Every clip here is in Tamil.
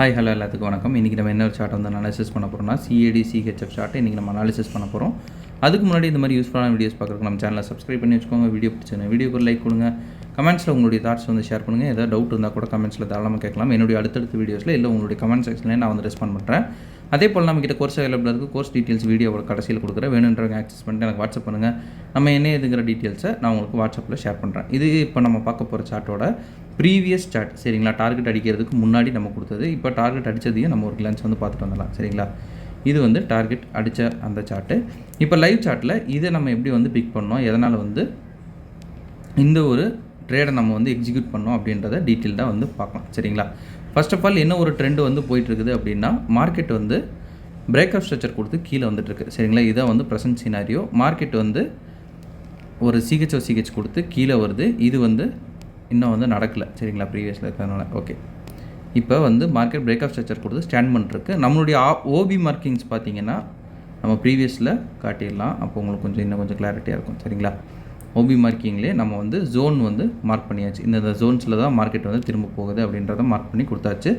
ஹாய் ஹலோ எல்லாத்துக்கும் வணக்கம். இன்றைக்கி நம்ம என்ன ஒரு சார்ட் வந்து அனாலிசிஸ் பண்ண போகிறோம்னா சிஏடி சிஹெச்எஃப் சார்ட்டை இன்றைக்கி நம்ம அனாலிசிஸ் பண்ண போகிறோம். அதுக்கு முன்னாடி இந்த மாதிரி யூஸ்ஃபுல்லான வீடியோஸ் பார்க்குறதுக்கு நம்ம சேனலை சப்ஸ்கிரைப் பண்ணி வச்சுக்கோங்க. வீடியோ பிடிச்சிருங்க வீடியோக்கு ஒரு லைக் கொடுங்க. கமெண்ட்ஸில் உங்களுடைய தாட்ஸ் வந்து ஷேர் பண்ணுங்கள். ஏதாவது டவுட் இருந்தால் கூட கமெண்ட்ஸில் தாராளமாக கேட்கலாம். என்னுடைய அடுத்தடுத்த வீடியோஸில் இல்லை உங்களுடைய கமெண்ட் செக்ஷனில் நான் வந்து ரெஸ்பாண்ட் பண்ணுறேன். அதே போல் நம்மக்கிட்ட கோர்ஸ் அவைலபிள் இருக்குது. கோர்ஸ் டீட்டெயில்ஸ் வீடியோவோட கடைசியில் கொடுக்குறேன். வேணுன்றவங்க ஆக்சஸ் பண்ணிட்டு எனக்கு வாட்ஸ்அப் பண்ணுங்கள். நம்ம என்ன எதுங்கிற டீட்டெயில்ஸை நான் உங்களுக்கு வாட்ஸ்அப்பில் ஷேர் பண்ணுறேன். இது இப்போ நம்ம பார்க்க போகிற சார்ட்டோட ப்ரீவியஸ் சார்ட் சரிங்களா. டார்கெட் அடிக்கிறதுக்கு முன்னாடி நம்ம கொடுத்தது. இப்போ டார்கெட் அடித்ததையும் நம்ம ஒரு கிளான்ஸ் வந்து பார்த்துட்டு வந்துடலாம் சரிங்களா. இது வந்து டார்கெட் அடித்த அந்த சார்ட்டு. இப்போ லைவ் சார்ட்டில் இதை நம்ம எப்படி வந்து பிக் பண்ணோம், எதனால் வந்து இந்த ஒரு ட்ரேடை நம்ம வந்து எக்ஸிக்யூட் பண்ணோம் அப்படின்றத டீட்டெயில்டாக வந்து பார்க்கலாம் சரிங்களா. ஃபர்ஸ்ட் ஆஃப் ஆல் என்ன ஒரு ட்ரெண்டு வந்து போயிட்டுருக்குது அப்படின்னா, மார்க்கெட் வந்து பிரேக்அப் ஸ்ட்ரக்சர் கொடுத்து கீழே வந்துட்டுருக்கு சரிங்களா. இதை வந்து ப்ரெசன்ட் சினாரியோ. மார்க்கெட் வந்து ஒரு சிஹெச் கொடுத்து கீழே வருது. இது வந்து இன்னும் வந்து நடக்கலை சரிங்களா, ப்ரீவியஸில் இருக்கிறதுனால. ஓகே, இப்போ வந்து மார்க்கெட் பிரேக்அப் ஸ்ட்ரக்சர் கொடுத்து ஸ்டாண்ட் பண்ணிருக்கு. நம்மளுடைய ஓபி மார்க்கிங்ஸ் பார்த்தீங்கன்னா நம்ம ப்ரீவியஸில் காட்டிடலாம். அப்போ உங்களுக்கு இன்னும் கொஞ்சம் கிளாரிட்டியாக இருக்கும் சரிங்களா. ஓபி மார்க்கிங்லேயே நம்ம வந்து ஜோன் வந்து மார்க் பண்ணியாச்சு. இந்த ஜோன்ஸில் தான் மார்க்கெட் வந்து திரும்ப போகுது அப்படின்றத மார்க் பண்ணி கொடுத்தாச்சு.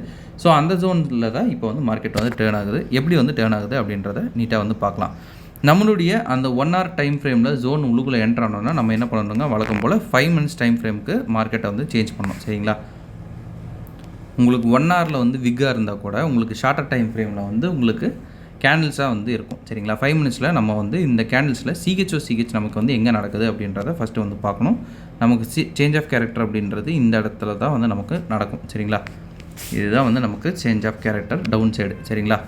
ஸோ அந்த ஜோனில் தான் இப்போ வந்து மார்க்கெட் வந்து டேர்ன் ஆகுது. எப்படி வந்து டேர்ன் ஆகுது அப்படின்றத நீட்டாக வந்து பார்க்கலாம். நம்மளுடைய அந்த 1 hour டைம் ஃப்ரேமில் ஜோன் உள்ளுக்குள்ளே என்ட்ரு ஆனோன்னா நம்ம என்ன பண்ணணுங்க, வழக்கம் போல் 5 minutes டைம் ஃப்ரேமுக்கு மார்க்கெட்டை வந்து சேஞ்ச் பண்ணணும் சரிங்களா. உங்களுக்கு 1 hourல வந்து விக்காக இருந்தால் கூட உங்களுக்கு ஷார்ட்டர் டைம் ஃப்ரேமில் வந்து உங்களுக்கு கேண்டில்ஸாக வந்து இருக்கும் சரிங்களா. 5 minutesல நம்ம வந்து இந்த கேண்டில்ஸில் சிஹெச் நமக்கு வந்து எங்கே நடக்குது அப்படின்றத ஃபஸ்ட்டு வந்து பார்க்கணும். நமக்கு சேஞ்ச் ஆஃப் கேரக்டர் அப்படின்றது இந்த இடத்துல தான் வந்து நமக்கு நடக்கும் சரிங்களா. இதுதான் வந்து நமக்கு change of character down side சரிங்களா.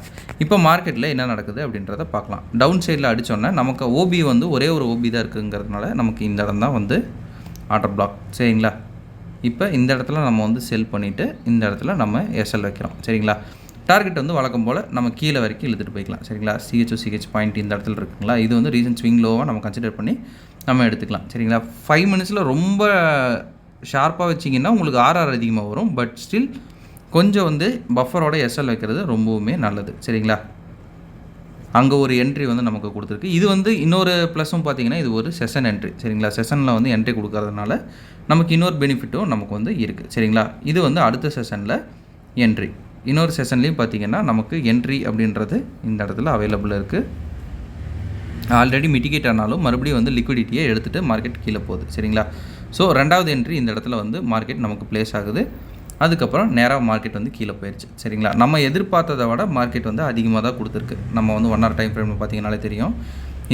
இப்போ மார்க்கெட்டில் என்ன நடக்குது அப்படின்றத பார்க்கலாம். டவுன் சைடில் அடித்தோன்னா நமக்கு ஓபி வந்து ஒரே ஒரு ஓபி தான் இருக்குங்கிறதுனால நமக்கு இந்த இடம் தான் வந்து ஆர்டர் பிளாக் சரிங்களா. இப்போ இந்த இடத்துல நம்ம வந்து செல் பண்ணிவிட்டு இந்த இடத்துல நம்ம எஸ்எல் வைக்கிறோம் சரிங்களா. டார்கெட் வந்து வழக்கம் போல் நம்ம கீழே வரைக்கும் இழுத்துட்டு போய்க்கலாம் சரிங்களா. சிஹெச் பாயிண்ட் இந்த இடத்துல இருக்குங்களா. இது வந்து ரீசன்ட் ஸ்விங் லோவாக நம்ம கன்சிடர் பண்ணி நம்ம எடுத்துக்கலாம் சரிங்களா. 5 minutesல ரொம்ப ஷார்ப்பாக வச்சிங்கன்னா உங்களுக்கு ஆர்ஆர் அதிகமாக வரும். பட் ஸ்டில் கொஞ்சம் வந்து பஃபரோட எஸ்எல் வைக்கிறது ரொம்பவுமே நல்லது சரிங்களா. அங்கே ஒரு என்ட்ரி வந்து நமக்கு கொடுத்துருக்கு. இது வந்து இன்னொரு ப்ளஸும் பார்த்தீங்கன்னா இது ஒரு செஷன் என்ட்ரி சரிங்களா. செஷனில் வந்து என்ட்ரி கொடுக்கறதுனால நமக்கு இன்னொரு பெனிஃபிட்டும் நமக்கு வந்து இருக்குது சரிங்களா. இது வந்து அடுத்த செஷனில் என்ட்ரி. இன்னொரு செஷன்லேயும் பார்த்தீங்கன்னா நமக்கு என்ட்ரி அப்படின்றது இந்த இடத்துல அவைலபிள் இருக்குது. ஆல்ரெடி மிட்டிகேட் ஆனாலும் மறுபடியும் வந்து லிக்விடிட்டியை எடுத்துகிட்டு மார்க்கெட் கீழே போகுது சரிங்களா. ஸோ ரெண்டாவது என்ட்ரி இந்த இடத்துல வந்து மார்க்கெட் நமக்கு ப்ளேஸ் ஆகுது. அதுக்கப்புறம் நேராக மார்க்கெட் வந்து கீழே போயிடுச்சு சரிங்களா. நம்ம எதிர்பார்த்ததை விட மார்க்கெட் வந்து அதிகமாக தான் கொடுத்துருக்கு. நம்ம வந்து 1 hour டைம் ஃப்ரேமில் பார்த்தீங்கன்னாலே தெரியும்.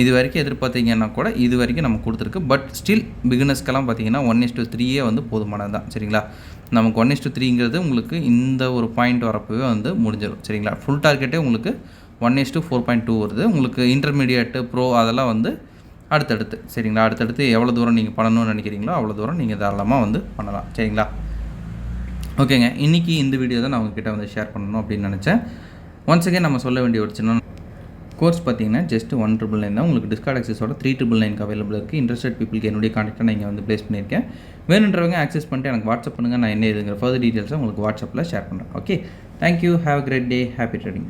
இது வரைக்கும் எதிர்பார்த்தீங்கன்னா கூட இது வரைக்கும் நம்ம கொடுத்துருக்கு. பட் ஸ்டில் பிகினர்ஸ்க்கெல்லாம் பார்த்தீங்கன்னா 1:3 வந்து போதுமானது தான் சரிங்களா. நமக்கு 1:3ங்கிறது உங்களுக்கு இந்த ஒரு பாயிண்ட் வரப்போவே வந்து முடிஞ்சிடும் சரிங்களா. ஃபுல் டார்கெட்டே உங்களுக்கு 1:4.2 வருது. உங்களுக்கு இன்டர்மீடியேட்டு ப்ரோ அதெல்லாம் வந்து அடுத்தடுத்து சரிங்களா. அடுத்தடுத்து எவ்வளோ தூரம் நீங்கள் பண்ணணும்னு நினைக்கிறீங்களோ அவ்வளோ தூரம் நீங்கள் தாராளமாக வந்து பண்ணலாம் சரிங்களா. ஓகேங்க, இன்றைக்கி இந்த வீடியோ தான் நான் உங்ககிட்ட வந்து ஷேர் பண்ணணும் அப்படின்னு நினச்சேன். ஒன்ஸ் அகேன் நம்ம சொல்ல வேண்டிய ஒரு சின்ன கோர்ஸ் பார்த்தீங்கன்னா ஜஸ்ட் 199 தான். உங்களுக்கு டிஸ்கார்ட் ஆக்சஸோட 399 அவைலபிள் இருக்குது. இன்ட்ரெஸ்டட் பீப்புளுக்கு என்னுடைய கான்டாக்டை நான் இங்கே வந்து ப்ளேஸ் பண்ணியிருக்கேன். வேணுன்றவங்க ஆக்சஸ் பண்ணிட்டு எனக்கு வாட்ஸ்அப் பண்ணுங்கள். நான் என்ன இதுங்கிற ஃபர்தர் டீட்டெயில்ஸை உங்களுக்கு வாட்ஸ்அப்பில் ஷேர் பண்ணுறேன். Okay, thank you. Have a great day. Happy trading.